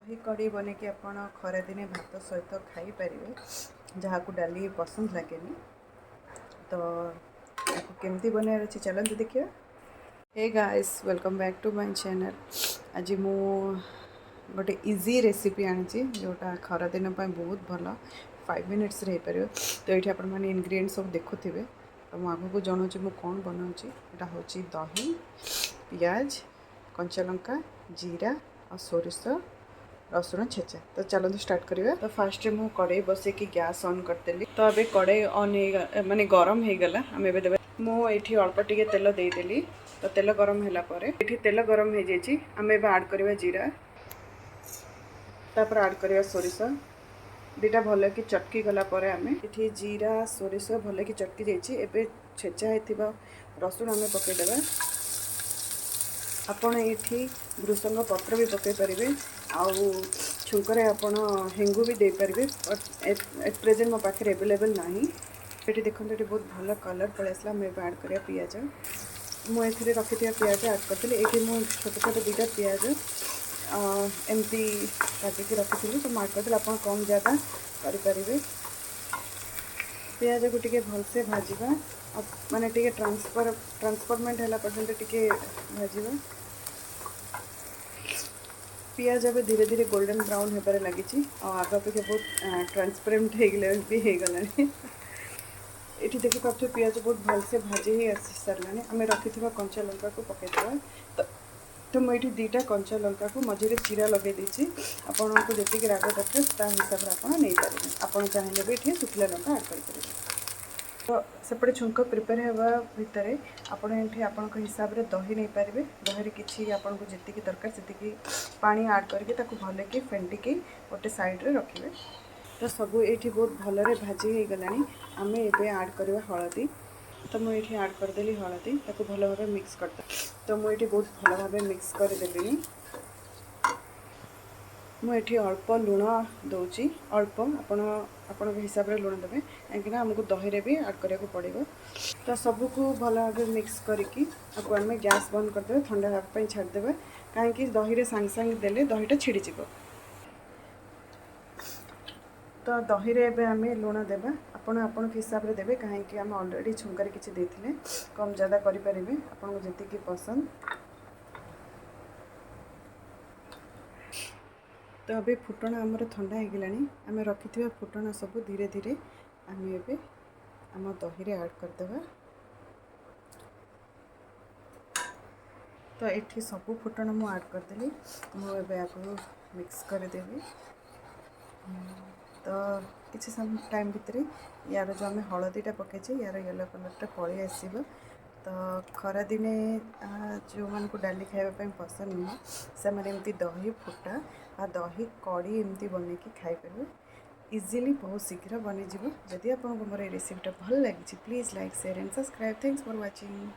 दही कड़ी बने कि आपण खरा दिने भात सहित खाई पारे जहाँ को डाली पसंद लगे तो केमती बनार अच्छे चलते देखिए। Hey guys welcome back to my channel. आज मु गोटे इजी रेसिपी आनी जोटा खरा दिन बहुत भल 5 मिनिट्स रे पार। तो ये आपण मैंने इनग्रीडिएंट्स सब देखुवे तो मुझे आगे को जनाऊँ मु कौन बनाऊँच। यहाँ हूँ दही पियाज कंचा लंका जीरा और सोरिष रसुण छेचा। तो चलते स्टार्ट करिया। तो फास्ट मु कड़े बसे कि गैस ऑन करदेली। तो अबे कड़े ऑन माने गरम हो गला आम ए मुझे अल्प टिके तेल देदेली। तो तेल गरम होला परे एठी तेल गरम हो जाइए आम ए ऐड करवा जीरा तापर ऐड करवा सोरिष दुटा भल कि चटकी गला परे आम एठी जीरा सोरिष भल कि चटकी जाइए। एबे छेचा होइथिबा रसुण आम पकईदेवा। आपण ये भृसंग पत्र भी पकई पारे आउ छुंकरे आपण हेंगू भी दे पारे। एट प्रेजेंट मो पाखे एवेलेबल ना ये देखते ये बहुत भल कलर पलि आसला। मैं ऐड करा पियाज मुझे रखी पियाज ऐड करती। ये मुझे छोट छोट दुटा पियाज एमती काटिकी रखी तो ऐड करती। आप कम ज़्यादा करें पियाज को टिके भलसे भाजवा माने टिके ट्रांसफरमेंट है पर्यंत टिके भाजवा। पियाज अब धीरे धीरे गोल्डन ब्राउन हो पारे लगी आग अपेक्षा बहुत ट्रांसपेरेंट हो गला। ये देखी पार्थ पियाज बहुत भलसे भाजी ही आसी सारे आम रखी कंचा लंका को पकईदेवा। तो मुझे दुटा कंचा लंका को मझे चीरा लगे देती। आपन को जी राग दरकार हिसाब से आप नहीं पारे। आप चाहिए भी ये शुखला लंका ऐड करेंगे। तो सेपटे छुंक प्रिपेयर होगा भितर आपड़ ये आपण हिसाब से दही नहीं पारे। दही किसी आपन को जी दरकार से पानी ऐड करके भल कि फेंटिकी गोटे साइड्रे रखिए। तो सब ये बहुत भलरे भाजी हो गला। आम ए ऐड करवा हलदी। तो मुझे ऐड करदेली हलदी ताको भल भाव मिक्स करदे। तो मुझे बहुत भल भाव मिक्स करदेली। मुझे अल्प लुण दूची अल्प आपण हिसाब से लुण देवे कहीं आमको दही रे भी ऐड करा पड़ो। तो सबको भल भाव मिक्स करके आम गैस बंद करदे ठंडा हाँपाई छाड़देवे कहीं दही सांगे सांगे देले दहीटा छिड़ीज। तो दही रे एबे आमे लुण देबा आपण हिसाब से देवे कहीं आम ऑलरेडी छुंकारे किसी देथिले कम ज़्यादा करि परिबे आपन को जति की पसंद। तो अबे फुटण आमर ठंडा हो गलानी आम रखि फुटण सब धीरे धीरे आम एबे आम दही रे ऐड करदेवा। तो ये सब फुटण मु ऐड करदेली मुझे आपको मिक्स करदेवी। तो किसी सम टाइम भितर यार जो आम हलदीटा पकईचे यार येलो कलरटा पलि आसो। तो खरा दिने जो मान को डाली खावाई पसंद नुह से मैंने एमती दही फुटा आ दही कड़ी एमती बन कि खाईपर इजिली बहुत शीघ्र बनीज। जदि आपको मोर रेसिपीटा भल लगी please like share and subscribe. Thanks for watching.